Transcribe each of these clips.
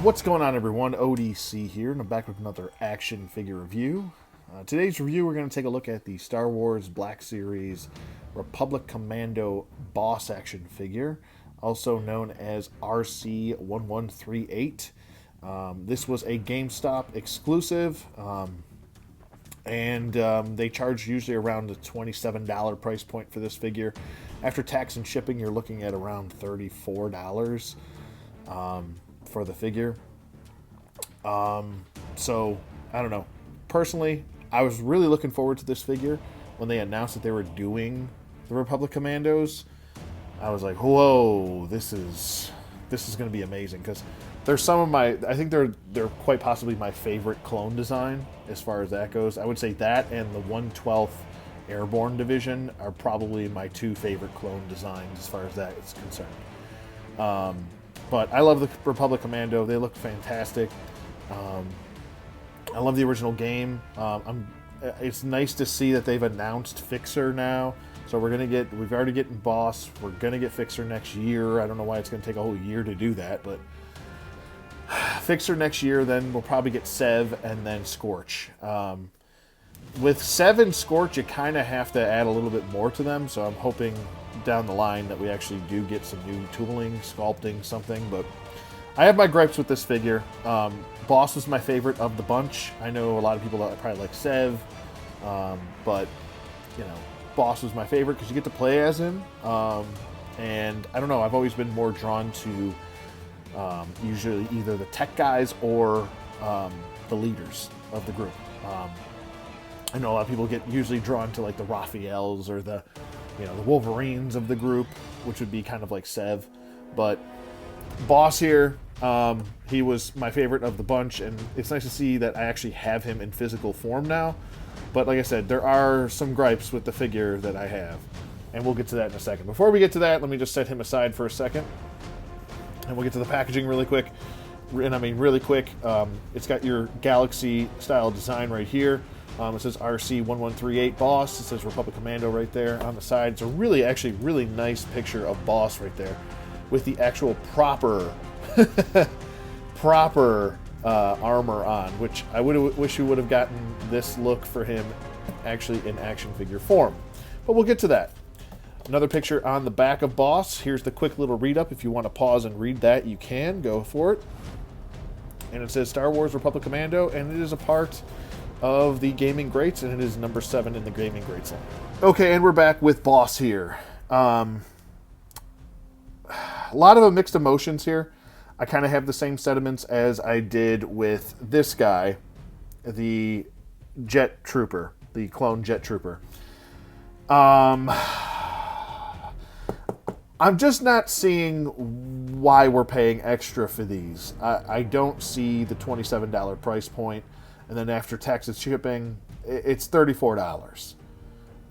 What's going on, everyone? ODC here, and I'm back with another action figure review. Today's review, we're going to take a look at the Star Wars Black Series Republic Commando Boss action figure, also known as RC1138. This was a GameStop exclusive, and they charge usually around the $27 price point for this figure. After tax and shipping, you're looking at around $34. For the figure. So I don't know. Personally, I was really looking forward to this figure when they announced that they were doing the Republic Commandos. I was like, whoa, this is going to be amazing, because they're some of my, I think they're quite possibly my favorite clone design as far as that goes. I would say that and the 112th Airborne Division are probably my two favorite clone designs as far as that is concerned. But I love the Republic Commando. They look fantastic. I love the original game. It's nice to see that they've announced Fixer now. So we've already getting Boss. We're going to get Fixer next year. I don't know why it's going to take a whole year to do that, but Fixer next year, then we'll probably get Sev and then Scorch. With Sev and Scorch, you kind of have to add a little bit more to them, so I'm hoping down the line that we actually do get some new tooling, sculpting, something. But I have my gripes with this figure. Boss was my favorite of the bunch. I know a lot of people that probably like Sev, but you know, Boss was my favorite because you get to play as him. And I don't know, I've always been more drawn to usually either the tech guys or the leaders of the group. I know a lot of people get usually drawn to like the Raphaels or the Wolverines of the group, which would be kind of like Sev. But Boss here, he was my favorite of the bunch, and it's nice to see that I actually have him in physical form now. But like I said, there are some gripes with the figure that I have, and we'll get to that in a second. Before we get to that, let me just set him aside for a second, and we'll get to the packaging really quick. And I mean really quick, it's got your Galaxy style design right here. It says RC1138 Boss. It says Republic Commando right there on the side. It's a really nice picture of Boss right there with the actual proper armor on, which I wish we would have gotten this look for him actually in action figure form. But we'll get to that. Another picture on the back of Boss. Here's the quick little read-up. If you want to pause and read that, you can. Go for it. And it says Star Wars Republic Commando, and it is a part of the Gaming Greats, and it is number 7 in the Gaming Greats line. Okay, and we're back with Boss here. A lot of mixed emotions here. I kind of have the same sentiments as I did with this guy, the Jet Trooper, the clone Jet Trooper. I'm just not seeing why we're paying extra for these. I don't see the $27 price point. And then after tax and shipping, it's $34.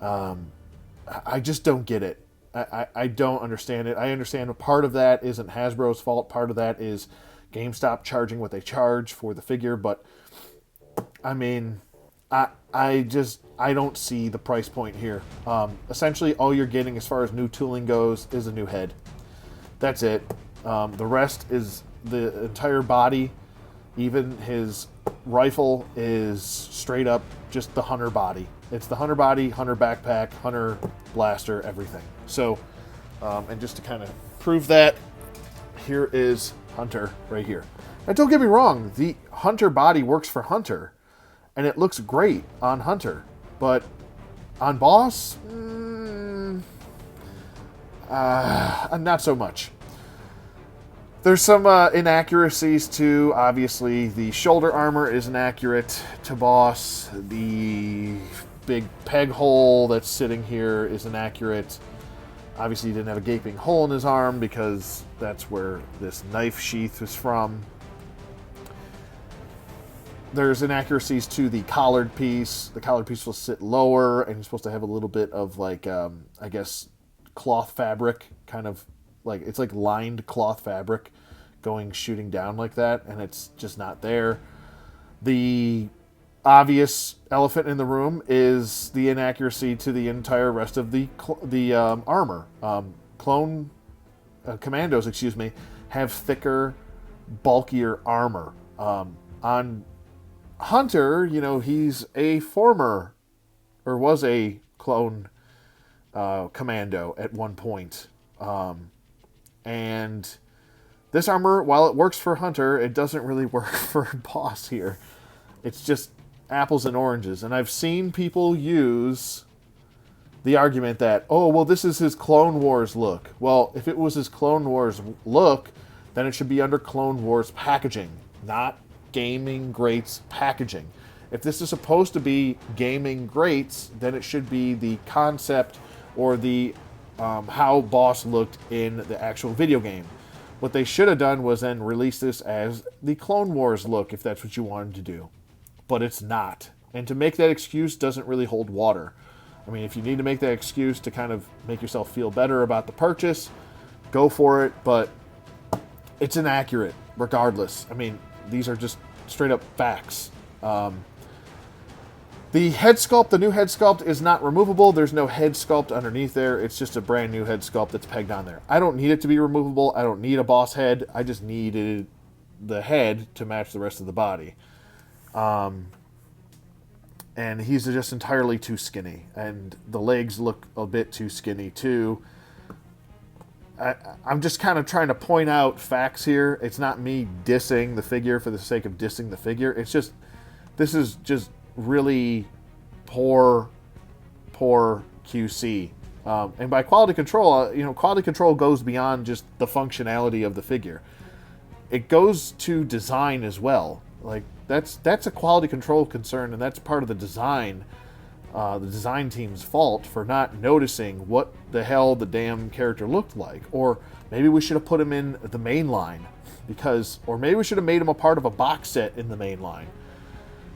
I just don't get it. I don't understand it. I understand part of that isn't Hasbro's fault. Part of that is GameStop charging what they charge for the figure. But, I mean, I don't see the price point here. Essentially, all you're getting as far as new tooling goes is a new head. That's it. The rest is the entire body. Even his rifle is straight up just the Hunter body. It's the Hunter body, Hunter backpack, Hunter blaster, everything. So, and just to kind of prove that, here is Hunter right here. Now, don't get me wrong, the Hunter body works for Hunter, and it looks great on Hunter, but on Boss, not so much. There's some inaccuracies too. Obviously, the shoulder armor is inaccurate to Boss. The big peg hole that's sitting here is inaccurate. Obviously, he didn't have a gaping hole in his arm because that's where this knife sheath is from. There's inaccuracies to the collared piece. The collared piece will sit lower, and you're supposed to have a little bit of like, I guess, cloth fabric, kind of like it's like lined cloth fabric shooting down like that, and it's just not there. The obvious elephant in the room is the inaccuracy to the entire rest of the armor. Commandos, have thicker bulkier armor. On Hunter, you know, he's a former, or was a clone Commando at one point. And this armor, while it works for Hunter, it doesn't really work for Boss here. It's just apples and oranges. And I've seen people use the argument that, oh, well, this is his Clone Wars look. Well, if it was his Clone Wars look, then it should be under Clone Wars packaging, not Gaming Greats packaging. If this is supposed to be Gaming Greats, then it should be the concept or the how Boss looked in the actual video game. What they should have done was then release this as the Clone Wars look, if that's what you wanted to do. But it's not. And to make that excuse doesn't really hold water. I mean, if you need to make that excuse to kind of make yourself feel better about the purchase, go for it, but it's inaccurate regardless. I mean, these are just straight up facts. The head sculpt, the new head sculpt, is not removable. There's no head sculpt underneath there. It's just a brand new head sculpt that's pegged on there. I don't need it to be removable. I don't need a boss head. I just needed the head to match the rest of the body. And he's just entirely too skinny. And the legs look a bit too skinny, too. I'm just kind of trying to point out facts here. It's not me dissing the figure for the sake of dissing the figure. It's just, this is just really poor QC. And by quality control, you know, quality control goes beyond just the functionality of the figure. It goes to design as well. Like, that's a quality control concern, and that's part of the design team's fault for not noticing what the hell the damn character looked like. Or maybe we should have put him in the main line, or maybe we should have made him a part of a box set in the main line.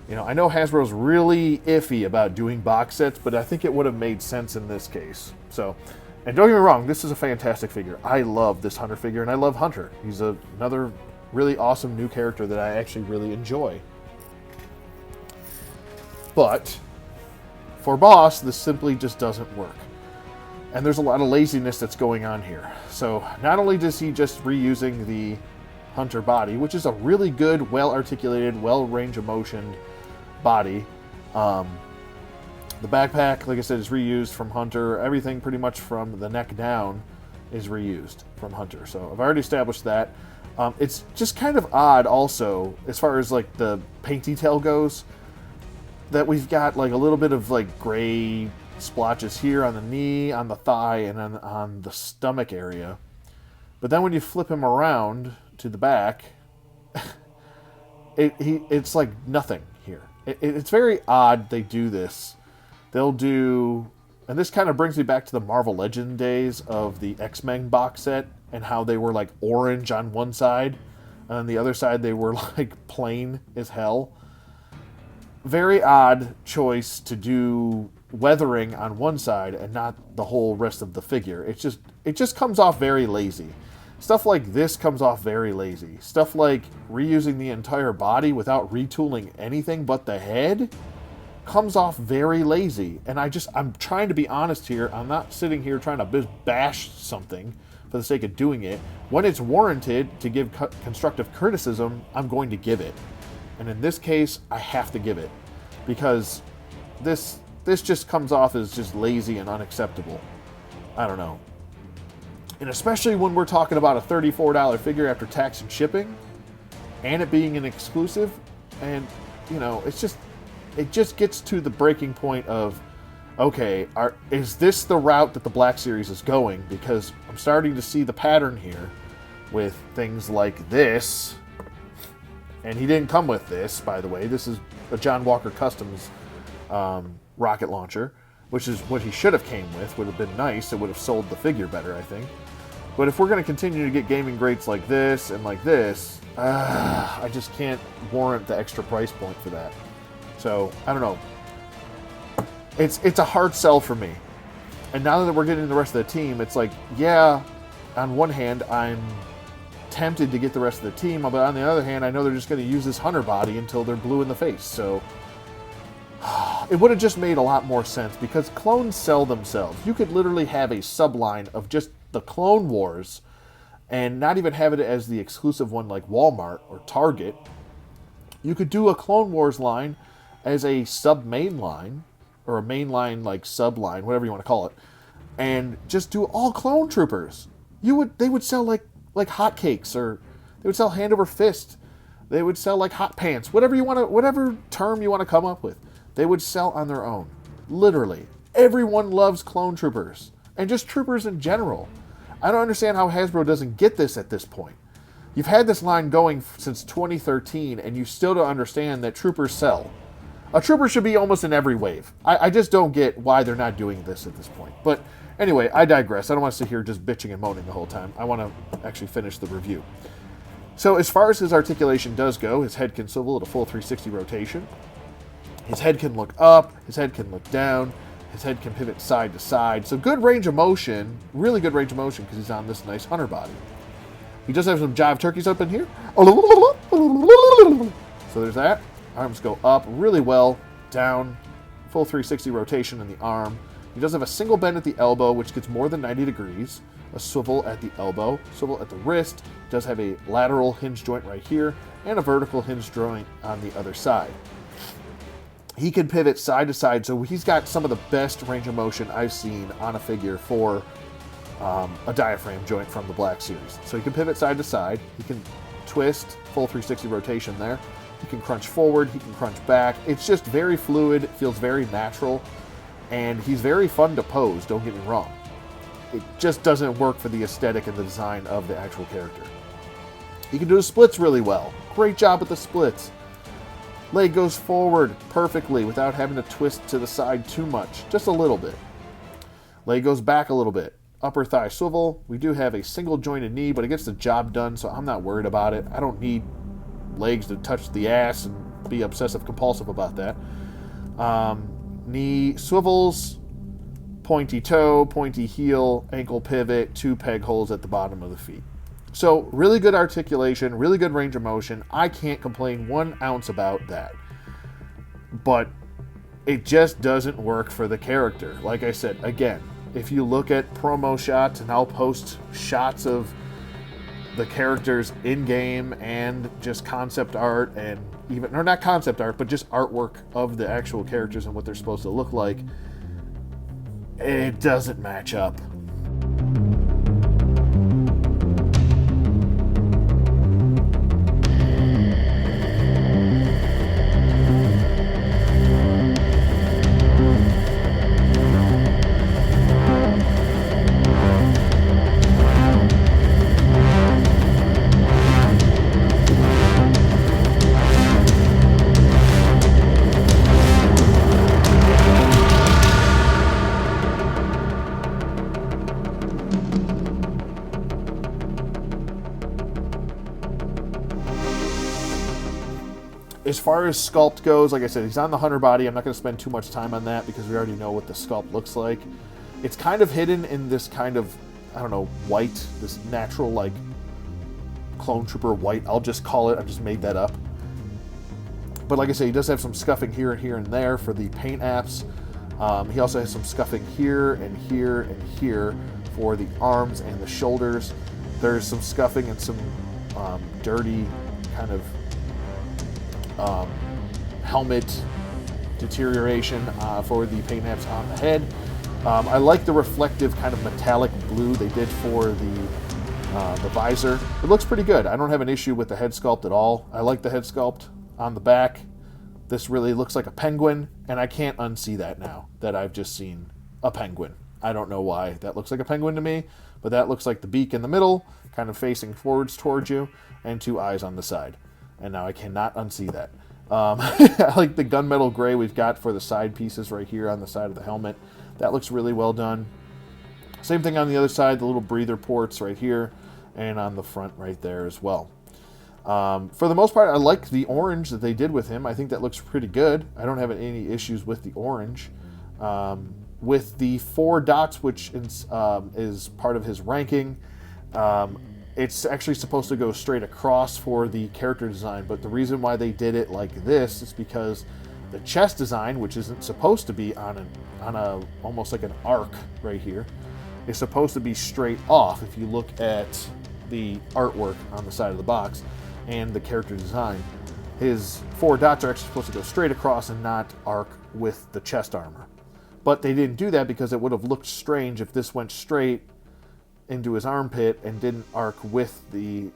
You know, I know Hasbro's really iffy about doing box sets, but I think it would have made sense in this case. So, and don't get me wrong, this is a fantastic figure. I love this Hunter figure, and I love Hunter. He's another really awesome new character that I actually really enjoy. But for Boss, this simply just doesn't work. And there's a lot of laziness that's going on here. So not only does he just reusing the Hunter body, which is a really good, well-articulated, well-range of motion body. The backpack, like I said, is reused from Hunter. Everything pretty much from the neck down is reused from Hunter. So I've already established that. It's just kind of odd also, as far as like the paint detail goes, that we've got like a little bit of like gray splotches here on the knee, on the thigh, and on the stomach area. But then when you flip him around to the back, it's like nothing here. It's very odd they do this. They'll do, and this kind of brings me back to the Marvel Legend days of the X-Men box set, and how they were like orange on one side, and on the other side they were like plain as hell. Very odd choice to do weathering on one side and not the whole rest of the figure. It just comes off very lazy. Stuff like this comes off very lazy. Stuff like reusing the entire body without retooling anything but the head comes off very lazy. And I'm trying to be honest here. I'm not sitting here trying to bash something for the sake of doing it. When it's warranted to give constructive criticism, I'm going to give it. And in this case, I have to give it. Because this just comes off as just lazy and unacceptable. I don't know. And especially when we're talking about a $34 figure after tax and shipping, and it being an exclusive, and, you know, it just gets to the breaking point of, okay, is this the route that the Black Series is going? Because I'm starting to see the pattern here with things like this. And he didn't come with this, by the way. This is a John Walker Customs rocket launcher, which is what he should have came with. Would have been nice. It would have sold the figure better, I think. But if we're going to continue to get gaming greats like this and like this, I just can't warrant the extra price point for that. So, I don't know. It's a hard sell for me. And now that we're getting the rest of the team, it's like, yeah, on one hand, I'm tempted to get the rest of the team, but on the other hand, I know they're just going to use this Hunter body until they're blue in the face. So it would have just made a lot more sense, because clones sell themselves. You could literally have a subline of just the Clone Wars and not even have it as the exclusive one like Walmart or Target. You could do a Clone Wars line as a sub-main line, or a mainline like sub-line, whatever you want to call it, and just do all clone troopers. They would sell like hotcakes, or they would sell hand over fist. They would sell like hot pants, whatever term you want to come up with. They would sell on their own. Literally. Everyone loves clone troopers. And just troopers in general. I don't understand how Hasbro doesn't get this at this point. You've had this line going since 2013, and you still don't understand that troopers sell. A trooper should be almost in every wave. I just don't get why they're not doing this at this point. But anyway, I digress. I don't want to sit here just bitching and moaning the whole time. I want to actually finish the review. So as far as his articulation does go, his head can swivel at a full 360 rotation. His head can look up. His head can look down. His head can pivot side to side. So good range of motion, really good range of motion, because he's on this nice hunter body. He does have some jive turkeys up in here. So there's that. Arms go up really well, down, full 360 rotation in the arm. He does have a single bend at the elbow, which gets more than 90 degrees. A swivel at the elbow, swivel at the wrist. Does have a lateral hinge joint right here, and a vertical hinge joint on the other side. He can pivot side to side, so he's got some of the best range of motion I've seen on a figure for a diaphragm joint from the Black Series. So he can pivot side to side. He can twist, full 360 rotation there. He can crunch forward, he can crunch back. It's just very fluid, feels very natural, and he's very fun to pose, don't get me wrong. It just doesn't work for the aesthetic and the design of the actual character. He can do the splits really well. Great job with the splits. Leg goes forward perfectly without having to twist to the side too much, just a little bit. Leg goes back a little bit. Upper thigh swivel. We do have a single jointed knee, but it gets the job done, so I'm not worried about it. I don't need legs to touch the ass and be obsessive compulsive about that. Knee swivels, pointy toe, pointy heel, ankle pivot, 2 peg holes at the bottom of the feet. So really good articulation, really good range of motion. I can't complain 1 ounce about that. But it just doesn't work for the character. Like I said, again, if you look at promo shots, and I'll post shots of the characters in-game and just concept art, and even, or not concept art, but just artwork of the actual characters and what they're supposed to look like, it doesn't match up. As far as sculpt goes, like I said, he's on the hunter body. I'm not going to spend too much time on that because we already know what the sculpt looks like. It's kind of hidden in this kind of, I don't know, white, this natural, like, clone trooper white. I'll just call it. I've just made that up. But like I say, he does have some scuffing here and there for the paint apps. He also has some scuffing here and here and here for the arms and the shoulders. There's some scuffing and some dirty kind of helmet deterioration for the paint apps on the head. I like the reflective kind of metallic blue they did for the visor. It looks pretty good. I don't have an issue with the head sculpt at all. I like the head sculpt on the back. This really looks like a penguin, and I can't unsee that now that I've just seen a penguin. I don't know why that looks like a penguin to me, but that looks like the beak in the middle, kind of facing forwards towards you, and 2 eyes on the side. And now I cannot unsee that. I like the gunmetal gray we've got for the side pieces right here on the side of the helmet. That looks really well done. Same thing on the other side, the little breather ports right here, and on the front right there as well. For the most part, I like the orange that they did with him. I think that looks pretty good. I don't have any issues with the orange. With the 4 dots, which is part of his ranking, it's actually supposed to go straight across for the character design, but the reason why they did it like this is because the chest design, which isn't supposed to be on a almost like an arc right here, is supposed to be straight off. If you look at the artwork on the side of the box and the character design, his 4 dots are actually supposed to go straight across and not arc with the chest armor. But they didn't do that because it would have looked strange if this went straight into his armpit and didn't arc with the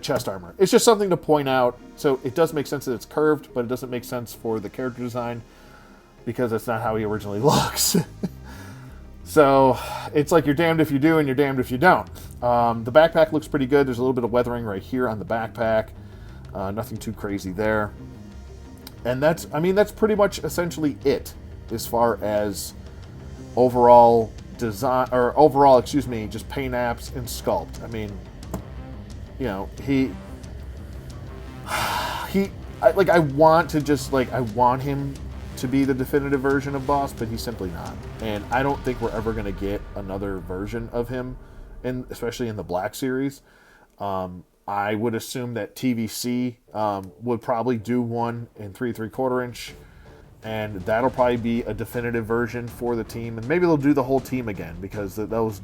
chest armor. It's just something to point out. So it does make sense that it's curved, but it doesn't make sense for the character design because that's not how he originally looks. So it's like you're damned if you do and you're damned if you don't. The backpack looks pretty good. There's a little bit of weathering right here on the backpack. Nothing too crazy there. And that's pretty much essentially it as far as overall design, or overall, just paint apps and sculpt. I mean, you know, I want him to be the definitive version of Boss, but he's simply not. And I don't think we're ever going to get another version of him, especially in the Black Series. I would assume that TVC would probably do one in 3 3/4 inch, and that'll probably be a definitive version for the team. And maybe they'll do the whole team again, because those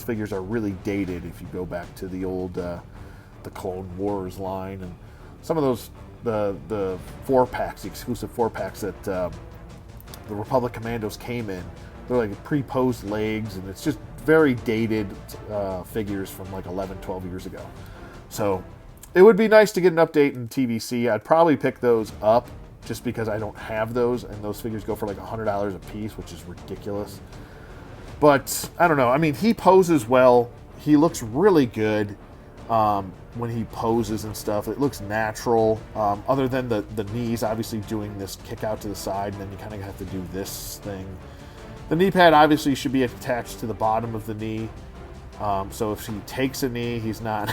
figures are really dated if you go back to the old the Clone Wars line, and some of those the 4-packs, the exclusive 4-packs that the Republic Commandos came in. They're like pre-posed legs, and it's just very dated figures from like 11, 12 years ago. So it would be nice to get an update in TVC. I'd probably pick those up just because I don't have those, and those figures go for like $100 a piece, which is ridiculous. But I don't know. I mean, he poses well. He looks really good when he poses and stuff. It looks natural. Other than the knees, obviously doing this kick out to the side, and then you kind of have to do this thing. The knee pad obviously should be attached to the bottom of the knee. So if he takes a knee, he's not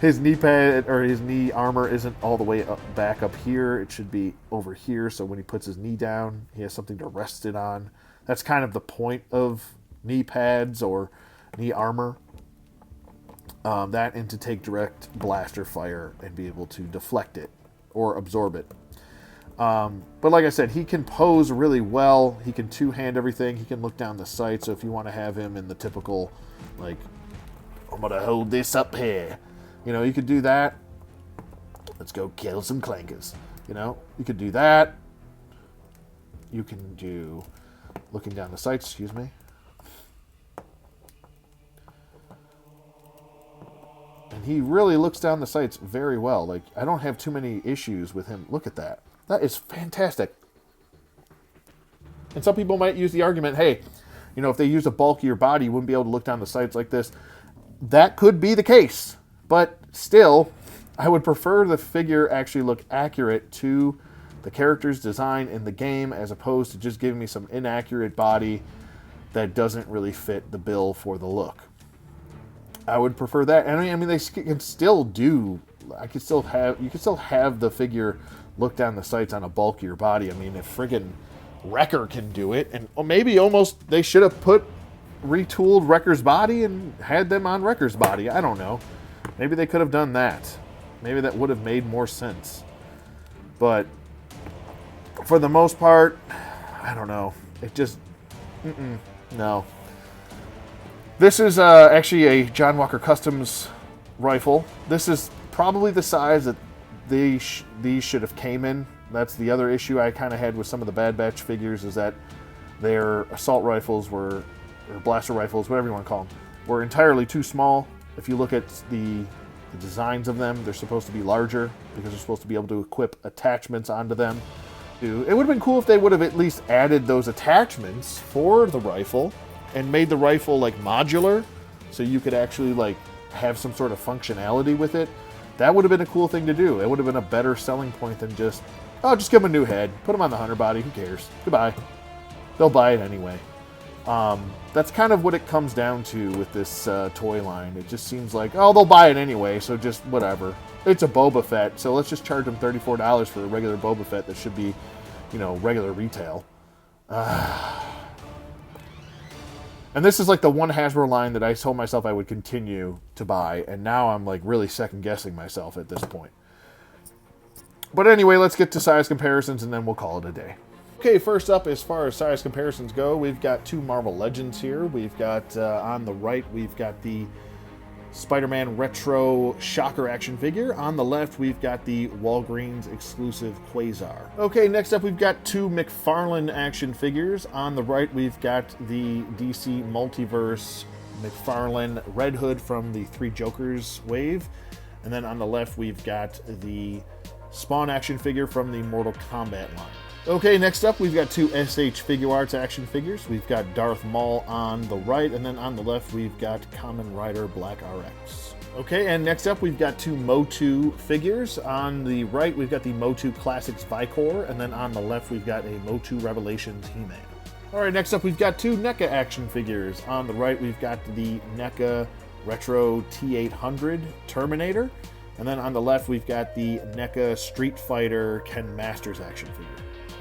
his knee pad or his knee armor isn't all the way back up here. It should be over here. So when he puts his knee down, he has something to rest it on. That's kind of the point of knee pads or knee armor. That and to take direct blaster fire and be able to deflect it or absorb it. But like I said, he can pose really well. He can two-hand everything. He can look down the sight. So if you want to have him in the typical, like, I'm going to hold this up here. You know, you could do that. Let's go kill some clankers. You know, you could do that. You can do looking down the sights, excuse me. And he really looks down the sights very well. Like, I don't have too many issues with him. Look at that. That is fantastic. And some people might use the argument, hey, you know, if they use a bulkier body, you wouldn't be able to look down the sights like this. That could be the case. But still, I would prefer the figure actually look accurate to the character's design in the game, as opposed to just giving me some inaccurate body that doesn't really fit the bill for the look. I would prefer that. And I mean, they can still do. You can still have the figure look down the sights on a bulkier body. I mean, if friggin' Wrecker can do it, and maybe almost they should have retooled Wrecker's body and had them on Wrecker's body. I don't know. Maybe they could have done that. Maybe that would have made more sense. But for the most part, I don't know. It just, no. This is actually a John Walker Customs rifle. This is probably the size that these should have came in. That's the other issue I kind of had with some of the Bad Batch figures, is that their assault rifles or blaster rifles, whatever you want to call them, were entirely too small. If you look at the designs of them, they're supposed to be larger because they're supposed to be able to equip attachments onto them. It would have been cool if they would have at least added those attachments for the rifle and made the rifle like modular, so you could actually like have some sort of functionality with it. That would have been a cool thing to do. It would have been a better selling point than just give them a new head, put them on the hunter body, who cares? Goodbye. They'll buy it anyway. That's kind of what it comes down to with this toy line. It just seems like, they'll buy it anyway, so just whatever. It's a Boba Fett, so let's just charge them $34 for a regular Boba Fett that should be, regular retail. And this is like the one Hasbro line that I told myself I would continue to buy, and now I'm like really second-guessing myself at this point. But anyway, let's get to size comparisons, and then we'll call it a day. Okay, first up, as far as size comparisons go, we've got two Marvel Legends here. We've got, on the right, we've got the Spider-Man Retro Shocker action figure. On the left, we've got the Walgreens exclusive Quasar. Okay, next up, we've got two McFarlane action figures. On the right, we've got the DC Multiverse McFarlane Red Hood from the Three Jokers wave. And then on the left, we've got the Spawn action figure from the Mortal Kombat line. Okay, next up, we've got two SH Figuarts action figures. We've got Darth Maul on the right, and then on the left, we've got Kamen Rider Black RX. Okay, and next up, we've got two Motu figures. On the right, we've got the Motu Classics Vicor, and then on the left, we've got a Motu Revelations He-Man. All right, next up, we've got two NECA action figures. On the right, we've got the NECA Retro T800 Terminator, and then on the left, we've got the NECA Street Fighter Ken Masters action figure.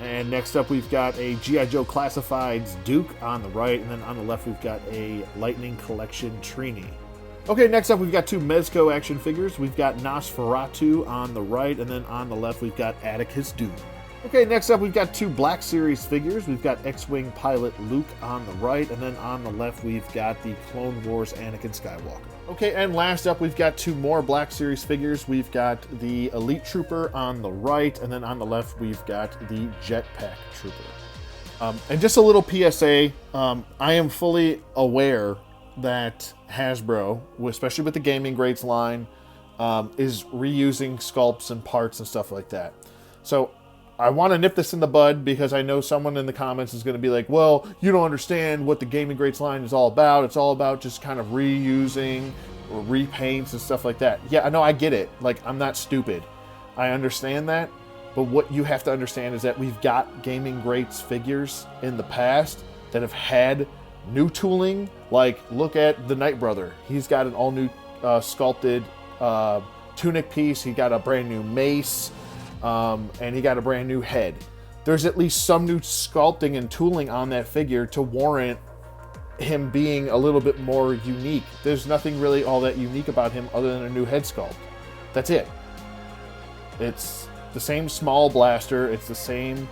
And next up, we've got a G.I. Joe Classifieds Duke on the right, and then on the left, we've got a Lightning Collection Trini. Okay, next up, we've got two Mezco action figures. We've got Nosferatu on the right, and then on the left, we've got Atticus Doom. Okay, next up, we've got two Black Series figures. We've got X-Wing pilot Luke on the right, and then on the left, we've got the Clone Wars Anakin Skywalker. Okay, and last up, we've got two more Black Series figures. We've got the Elite Trooper on the right, and then on the left, we've got the Jetpack Trooper. And just a little PSA, I am fully aware that Hasbro, especially with the Gaming Greats line, is reusing sculpts and parts and stuff like that. So I want to nip this in the bud because I know someone in the comments is going to be like, well, you don't understand what the Gaming Greats line is all about. It's all about just kind of reusing or repaints and stuff like that. Yeah, I know, I get it. Like, I'm not stupid. I understand that. But what you have to understand is that we've got Gaming Greats figures in the past that have had new tooling. Like, look at the Night Brother. He's got an all-new sculpted tunic piece. He got a brand new mace. And he got a brand new head. There's at least some new sculpting and tooling on that figure to warrant him being a little bit more unique. There's nothing really all that unique about him other than a new head sculpt. That's it. It's the same small blaster. It's the same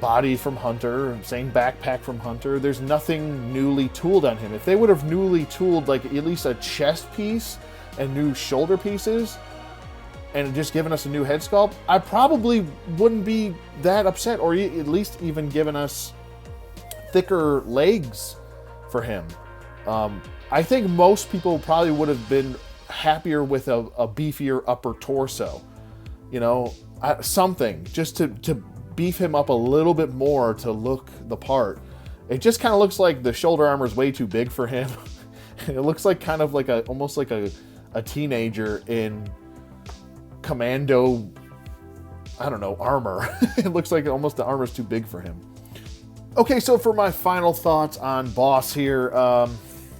body from Hunter, same backpack from Hunter. There's nothing newly tooled on him. If they would have newly tooled like at least a chest piece and new shoulder pieces, and just given us a new head sculpt, I probably wouldn't be that upset, or at least even given us thicker legs for him. I think most people probably would have been happier with a beefier upper torso. You know, something just to beef him up a little bit more to look the part. It just kind of looks like the shoulder armor is way too big for him. It looks like kind of like almost like a teenager in Commando, I don't know, armor. It looks like almost the armor's too big for him. Okay, so for my final thoughts on Boss here,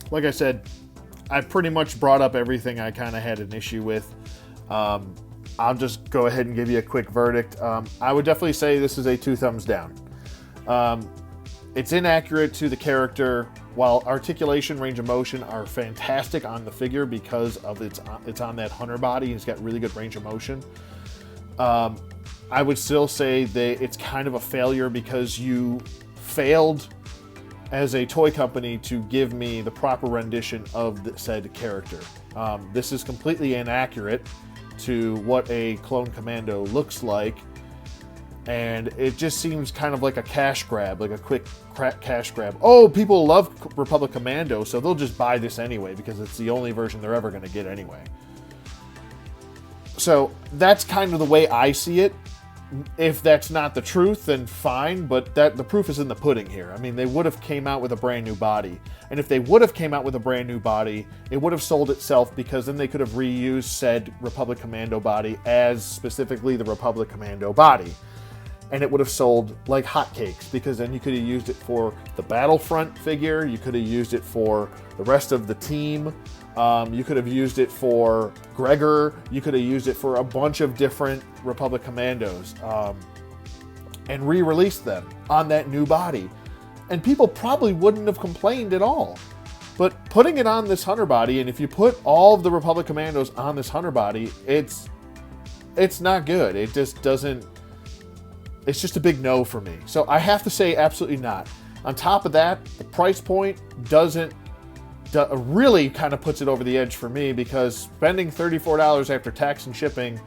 like I said, I pretty much brought up everything I kind of had an issue with. I'll just go ahead and give you a quick verdict. I would definitely say this is a 2 thumbs down. It's inaccurate to the character. While articulation, range of motion are fantastic on the figure because of it's on that Hunter body. He's got really good range of motion. I would still say that it's kind of a failure because you failed as a toy company to give me the proper rendition of the said character. This is completely inaccurate to what a clone Commando looks like. And it just seems kind of like a cash grab, like a quick cash grab. Oh, people love Republic Commando, so they'll just buy this anyway because it's the only version they're ever going to get anyway. So that's kind of the way I see it. If that's not the truth, then fine, but the proof is in the pudding here. I mean, they would have came out with a brand new body. And if they would have came out with a brand new body, it would have sold itself because then they could have reused said Republic Commando body as specifically the Republic Commando body. And it would have sold like hotcakes because then you could have used it for the Battlefront figure. You could have used it for the rest of the team. You could have used it for Gregor. You could have used it for a bunch of different Republic Commandos and re-released them on that new body. And people probably wouldn't have complained at all. But putting it on this Hunter body, and if you put all of the Republic Commandos on this Hunter body, it's not good. It just doesn't... it's just a big no for me. So I have to say absolutely not. On top of that, the price point really kind of puts it over the edge for me, because spending $34 after tax and shipping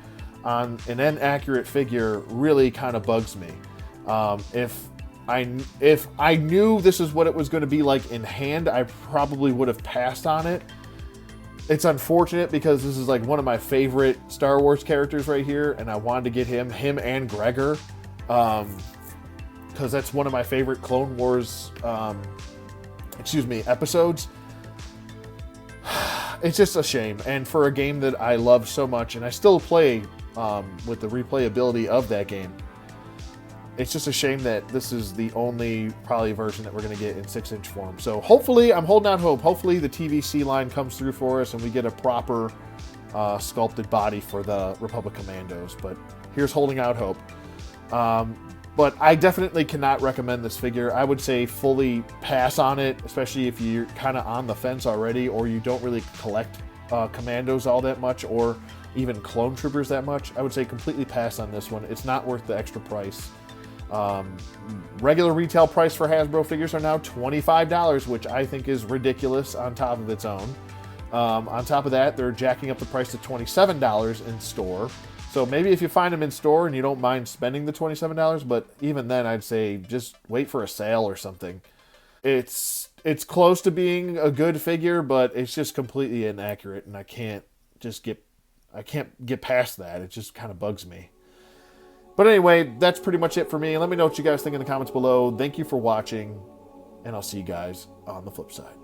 on an inaccurate figure really kind of bugs me. If I knew this is what it was going to be like in hand, I probably would have passed on it. It's unfortunate because this is like one of my favorite Star Wars characters right here, and I wanted to get him and Gregor, because that's one of my favorite Clone Wars, episodes. It's just a shame, and for a game that I love so much, and I still play with the replayability of that game, it's just a shame that this is the only probably version that we're going to get in 6-inch form. So hopefully, I'm holding out hope. Hopefully the TVC line comes through for us and we get a proper sculpted body for the Republic Commandos. But here's holding out hope. But I definitely cannot recommend this figure. I would say fully pass on it, especially if you're kind of on the fence already, or you don't really collect Commandos all that much, or even Clone Troopers that much. I would say completely pass on this one. It's not worth the extra price. Regular retail price for Hasbro figures are now $25, which I think is ridiculous on top of its own. On top of that, they're jacking up the price to $27 in store. So maybe if you find them in store and you don't mind spending the $27, but even then I'd say just wait for a sale or something. It's close to being a good figure, but it's just completely inaccurate, and I can't get past that. It just kind of bugs me. But anyway, that's pretty much it for me. Let me know what you guys think in the comments below. Thank you for watching, and I'll see you guys on the flip side.